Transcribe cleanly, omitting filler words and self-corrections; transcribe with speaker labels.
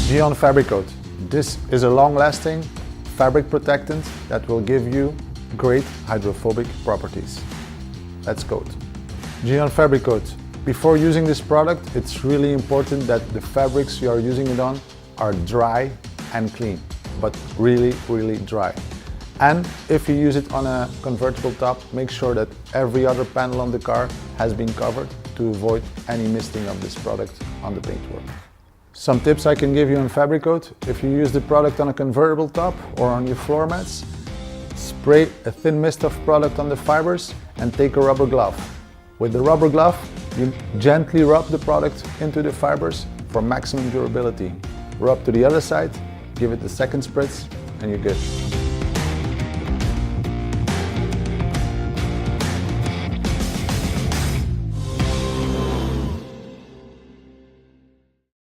Speaker 1: GYEON Fabric Coat. This is a long-lasting fabric protectant that will give you great hydrophobic properties. Let's coat. GYEON Fabric Coat. Before using this product, it's really important that the fabrics you are using it on are dry and clean, but really, really dry. And if you use it on a convertible top, make sure that every other panel on the car has been covered to avoid any misting of this product on the paintwork. Some tips I can give you on Fabric Coat: if you use the product on a convertible top or on your floor mats, spray a thin mist of product on the fibers and take a rubber glove. With the rubber glove, you gently rub the product into the fibers for maximum durability. Rub to the other side, give it a second spritz, and you're good.